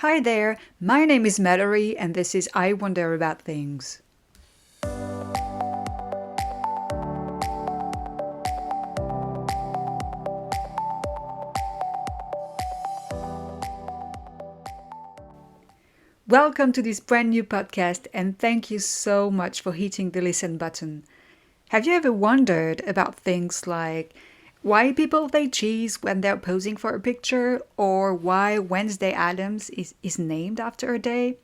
Hi there, my name is Mallory and this is I Wonder About Things. Welcome to this brand new podcast and thank you so much for hitting the listen button. Have you ever wondered about things like why people say cheese when they're posing for a picture or why Wednesday Addams is named after a day?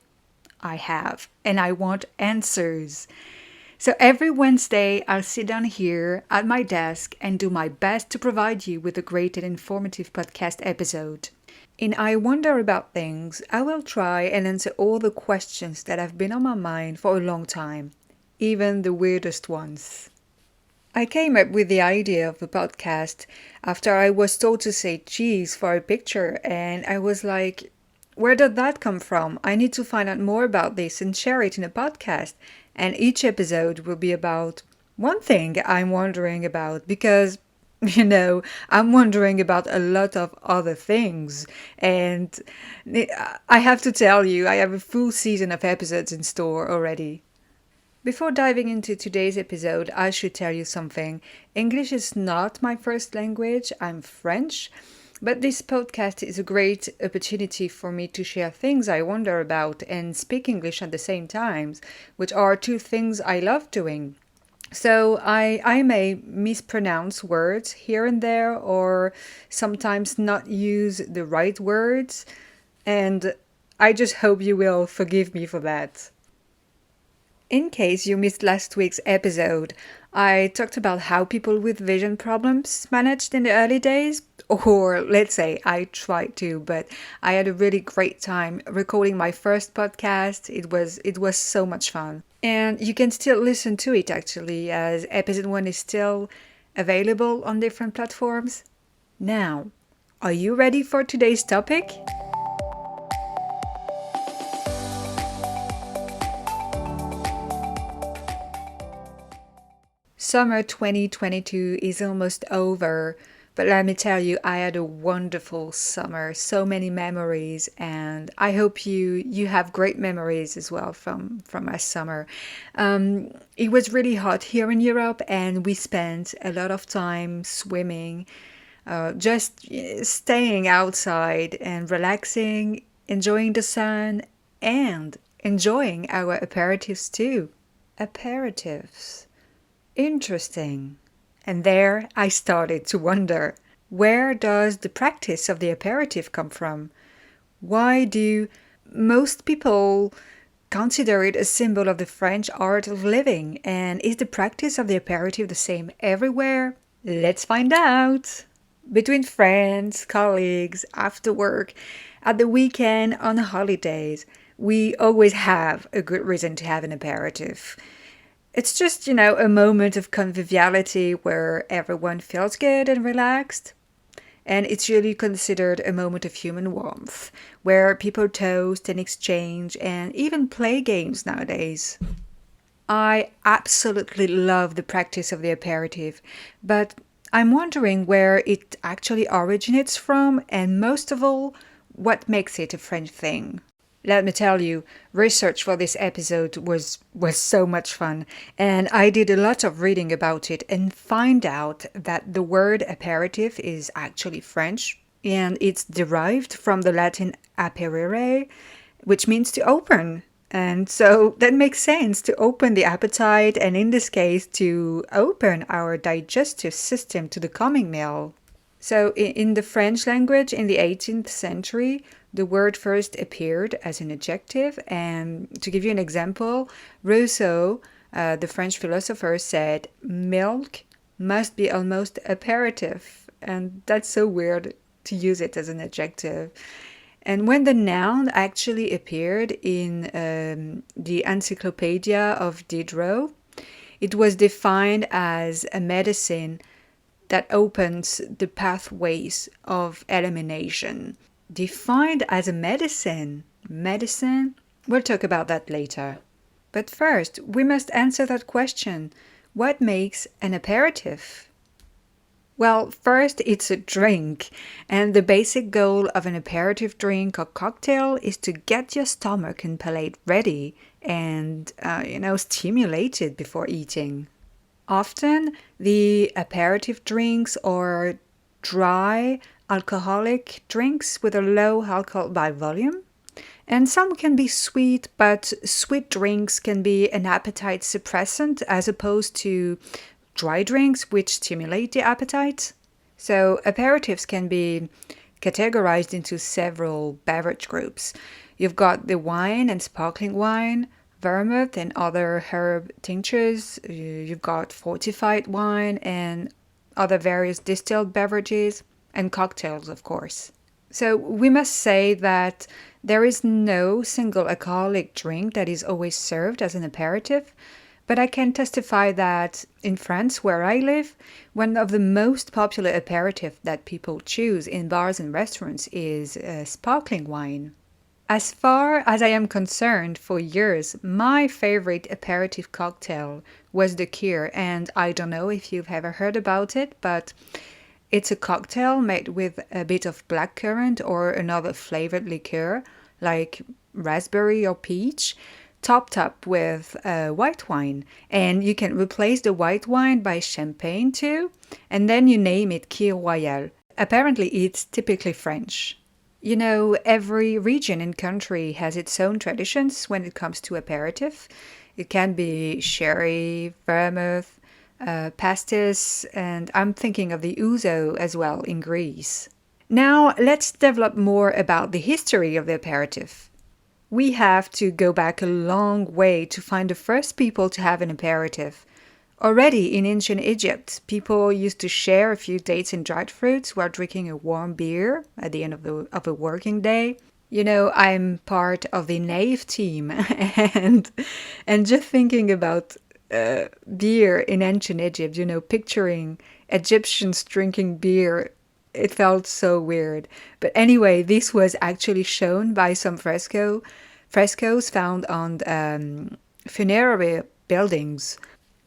I have, and I want answers. So every Wednesday, I'll sit down here at my desk and do my best to provide you with a great and informative podcast episode. In I Wonder About Things, I will try and answer all the questions that have been on my mind for a long time, even the weirdest ones. I came up with the idea of the podcast after I was told to say cheese for a picture, and I was like, where did that come from? I need to find out more about this and share it in a podcast. And each episode will be about one thing I'm wondering about because, I'm wondering about a lot of other things. And I have to tell you, I have a full season of episodes in store already. Before diving into today's episode, I should tell you something. English is not my first language, I'm French. But this podcast is a great opportunity for me to share things I wonder about and speak English at the same time, which are two things I love doing. So I may mispronounce words here and there or sometimes not use the right words, and I just hope you will forgive me for that. In case you missed last week's episode, I talked about how people with vision problems managed in the early days, or let's say I tried to, but I had a really great time recording my first podcast. It was so much fun. And you can still listen to it actually, as episode 1 is still available on different platforms. Now, are you ready for today's topic? Summer 2022 is almost over, but let me tell you, I had a wonderful summer, so many memories, and I hope you have great memories as well from my summer. It was really hot here in Europe, and we spent a lot of time swimming, just staying outside and relaxing, enjoying the sun, and enjoying our aperitifs too. Aperitifs. Interesting. And there I started to wonder, where does the practice of the aperitif come from? Why do most people consider it a symbol of the French art of living? And is the practice of the aperitif the same everywhere? Let's find out! Between friends, colleagues, after work, at the weekend, on holidays, we always have a good reason to have an aperitif. It's just, a moment of conviviality where everyone feels good and relaxed. And it's really considered a moment of human warmth, where people toast and exchange and even play games nowadays. I absolutely love the practice of the aperitif, but I'm wondering where it actually originates from and most of all, what makes it a French thing. Let me tell you, research for this episode was so much fun, and I did a lot of reading about it and find out that the word aperitif is actually French, and it's derived from the Latin aperire, which means to open. And so that makes sense, to open the appetite, and in this case, to open our digestive system to the coming meal. So in the French language in the 18th century, the word first appeared as an adjective. And to give you an example, Rousseau, the French philosopher, said milk must be almost aperitif. And that's so weird to use it as an adjective. And when the noun actually appeared in the Encyclopedia of Diderot, it was defined as a medicine that opens the pathways of elimination. Defined as a medicine. Medicine? We'll talk about that later. But first, we must answer that question. What makes an aperitif? Well, first, it's a drink, and the basic goal of an aperitif drink or cocktail is to get your stomach and palate ready and, stimulated before eating. Often, the aperitif drinks are dry, alcoholic drinks with a low alcohol by volume. And some can be sweet, but sweet drinks can be an appetite suppressant as opposed to dry drinks, which stimulate the appetite. So, aperitifs can be categorized into several beverage groups. You've got the wine and sparkling wine, vermouth and other herb tinctures. You've got fortified wine and other various distilled beverages, and cocktails, of course. So we must say that there is no single alcoholic drink that is always served as an aperitif, but I can testify that in France, where I live, one of the most popular aperitifs that people choose in bars and restaurants is sparkling wine. As far as I am concerned, for years, my favorite aperitif cocktail was the Cure, and I don't know if you've ever heard about it, but it's a cocktail made with a bit of blackcurrant or another flavored liqueur, like raspberry or peach, topped up with white wine. And you can replace the white wine by champagne too, and then you name it Kir Royal. Apparently, it's typically French. You know, every region and country has its own traditions when it comes to aperitif. It can be sherry, vermouth, pastis, and I'm thinking of the ouzo as well in Greece. Now, let's develop more about the history of the aperitif. We have to go back a long way to find the first people to have an aperitif. Already in ancient Egypt, people used to share a few dates and dried fruits while drinking a warm beer at the end of a working day. You know, I'm part of the naive team, and just thinking about beer in ancient Egypt, you know, picturing Egyptians drinking beer, it felt so weird. But anyway, this was actually shown by some frescoes found on funerary buildings.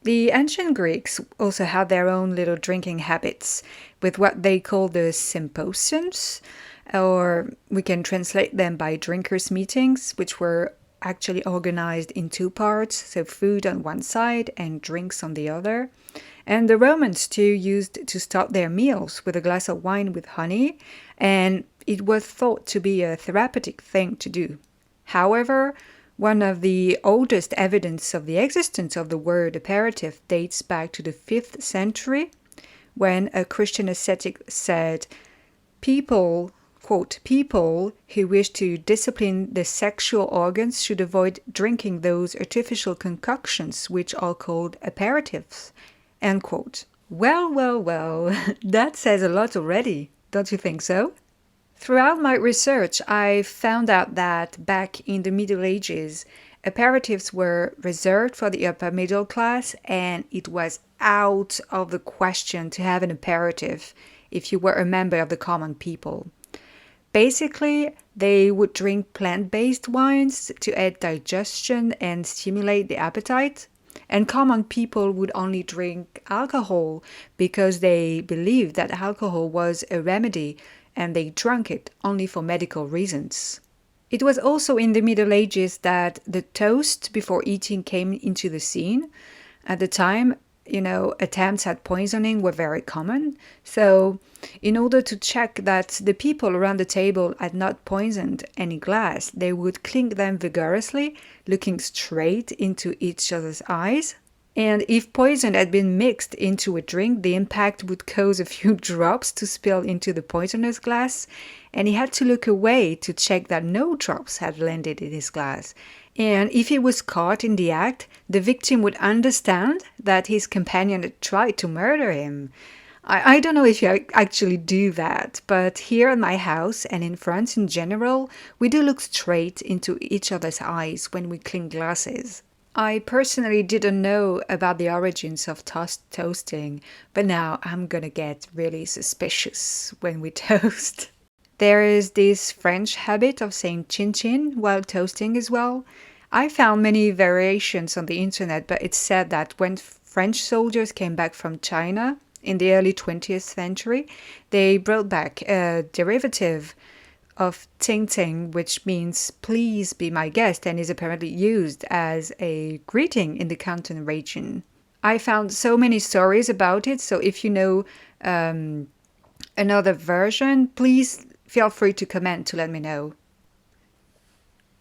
The ancient Greeks also had their own little drinking habits with what they call the symposiums, or we can translate them by drinkers' meetings, which were actually organized in two parts, so food on one side and drinks on the other. And the Romans too used to start their meals with a glass of wine with honey, and it was thought to be a therapeutic thing to do. However, one of the oldest evidence of the existence of the word aperitif dates back to the 5th century, when a Christian ascetic said, people, quote, people who wish to discipline the sexual organs should avoid drinking those artificial concoctions which are called aperitifs, end quote. Well, that says a lot already, don't you think so? Throughout my research, I found out that back in the Middle Ages, aperitifs were reserved for the upper middle class, and it was out of the question to have an aperitif if you were a member of the common people. Basically, they would drink plant-based wines to aid digestion and stimulate the appetite, and common people would only drink alcohol because they believed that alcohol was a remedy and they drank it only for medical reasons. It was also in the Middle Ages that the toast before eating came into the scene. At the time, you know, attempts at poisoning were very common. So, in order to check that the people around the table had not poisoned any glass, they would clink them vigorously, looking straight into each other's eyes. And if poison had been mixed into a drink, the impact would cause a few drops to spill into the poisoner's glass, and he had to look away to check that no drops had landed in his glass. And if he was caught in the act, the victim would understand that his companion had tried to murder him. I don't know if you actually do that, but here at my house and in France in general, we do look straight into each other's eyes when we clink glasses. I personally didn't know about the origins of toasting, but now I'm gonna get really suspicious when we toast. There is this French habit of saying chin chin while toasting as well. I found many variations on the internet, but it's said that when French soldiers came back from China in the early 20th century, they brought back a derivative of ting ting, which means please be my guest, and is apparently used as a greeting in the Canton region. I found so many stories about it, so if you know another version, please feel free to comment to let me know.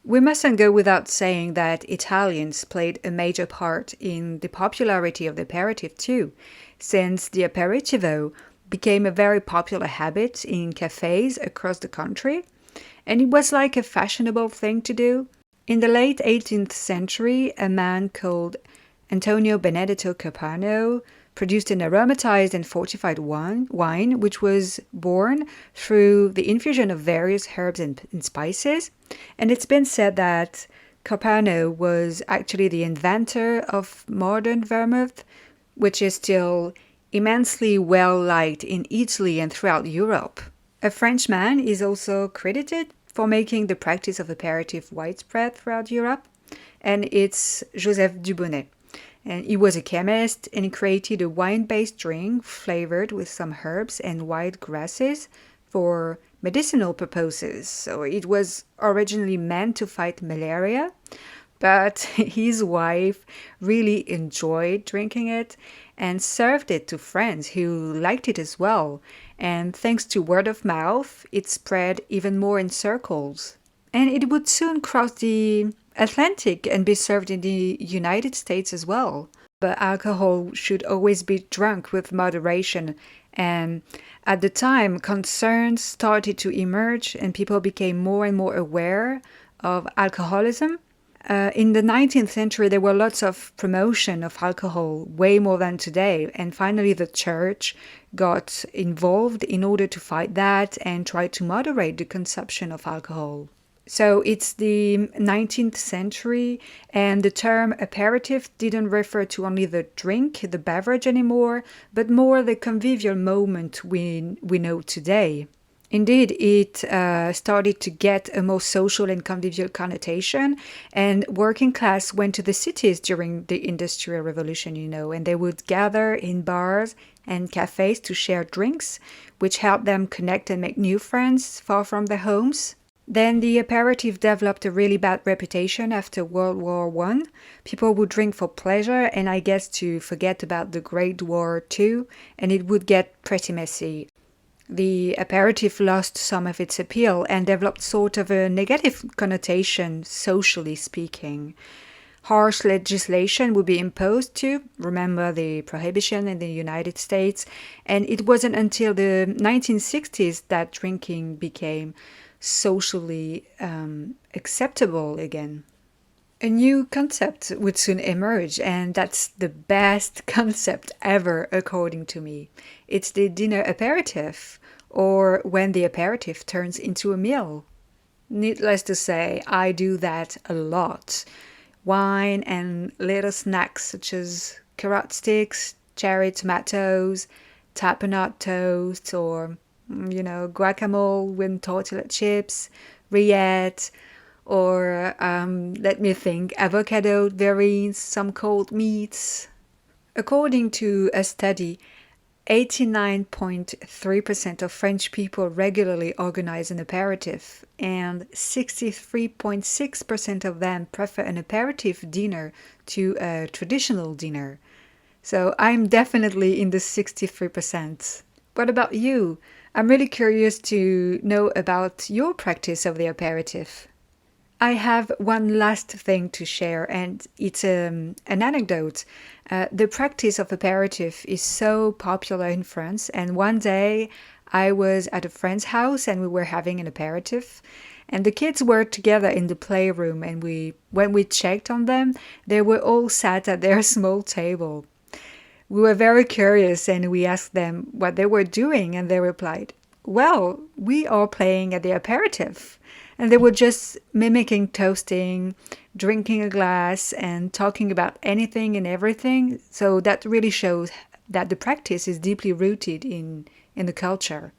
We mustn't go without saying that Italians played a major part in the popularity of the aperitif too, since the aperitivo became a very popular habit in cafes across the country, and it was like a fashionable thing to do. In the late 18th century, a man called Antonio Benedetto Carpano produced an aromatized and fortified wine, which was born through the infusion of various herbs and spices. And it's been said that Carpano was actually the inventor of modern vermouth, which is still immensely well liked in Italy and throughout Europe. A Frenchman is also credited for making the practice of aperitif widespread throughout Europe, and it's Joseph Dubonnet. And he was a chemist and he created a wine-based drink flavored with some herbs and wild grasses for medicinal purposes. So it was originally meant to fight malaria, but his wife really enjoyed drinking it and served it to friends who liked it as well. And thanks to word of mouth, it spread even more in circles. And it would soon cross the Atlantic and be served in the United States as well. But alcohol should always be drunk with moderation. And at the time, concerns started to emerge and people became more and more aware of alcoholism. In the 19th century, there were lots of promotion of alcohol, way more than today. And finally, the church got involved in order to fight that and try to moderate the consumption of alcohol. So it's the 19th century, and the term aperitif didn't refer to only the drink, the beverage anymore, but more the convivial moment we know today. Indeed, it started to get a more social and convivial connotation, and working class went to the cities during the Industrial Revolution, and they would gather in bars and cafes to share drinks, which helped them connect and make new friends far from their homes. Then the aperitif developed a really bad reputation after World War I. People would drink for pleasure and I guess to forget about the Great War too, and it would get pretty messy. The aperitif lost some of its appeal and developed sort of a negative connotation, socially speaking. Harsh legislation would be imposed too. Remember the prohibition in the United States. And it wasn't until the 1960s that drinking became socially acceptable again. A new concept would soon emerge, and that's the best concept ever, according to me. It's the dinner aperitif, or when the aperitif turns into a meal. Needless to say, I do that a lot. Wine and little snacks such as carrot sticks, cherry tomatoes, tapenade toast, or guacamole with tortilla chips, rillette, or let me think, avocado verines, some cold meats. According to a study, 89.3% of French people regularly organize an aperitif, and 63.6% of them prefer an aperitif dinner to a traditional dinner. So I'm definitely in the 63%. What about you? I'm really curious to know about your practice of the aperitif. I have one last thing to share, and it's an anecdote. The practice of aperitif is so popular in France, and one day I was at a friend's house and we were having an aperitif, and the kids were together in the playroom, and when we checked on them, they were all sat at their small table. We were very curious and we asked them what they were doing, and they replied, "Well, we are playing at the aperitif." And they were just mimicking toasting, drinking a glass, and talking about anything and everything. So that really shows that the practice is deeply rooted in the culture.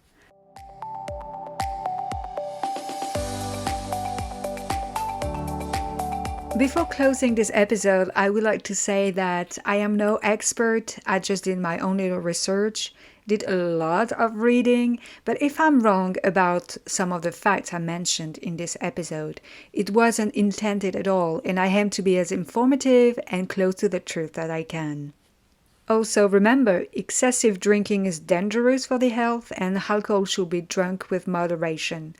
Before closing this episode, I would like to say that I am no expert. I just did my own little research, did a lot of reading, but if I'm wrong about some of the facts I mentioned in this episode, it wasn't intended at all, and I aim to be as informative and close to the truth that I can. Also, remember, excessive drinking is dangerous for the health, and alcohol should be drunk with moderation.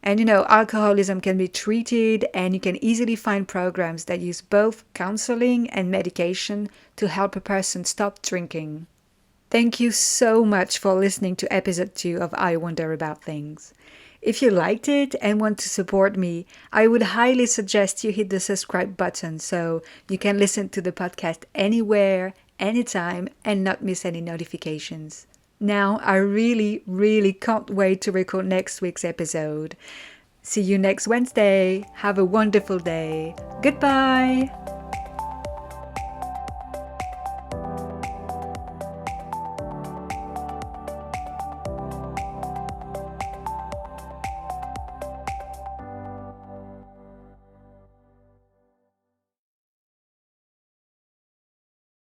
And alcoholism can be treated, and you can easily find programs that use both counseling and medication to help a person stop drinking. Thank you so much for listening to episode 2 of I Wonder About Things. If you liked it and want to support me, I would highly suggest you hit the subscribe button so you can listen to the podcast anywhere, anytime, and not miss any notifications. Now, I really, really can't wait to record next week's episode. See you next Wednesday. Have a wonderful day. Goodbye.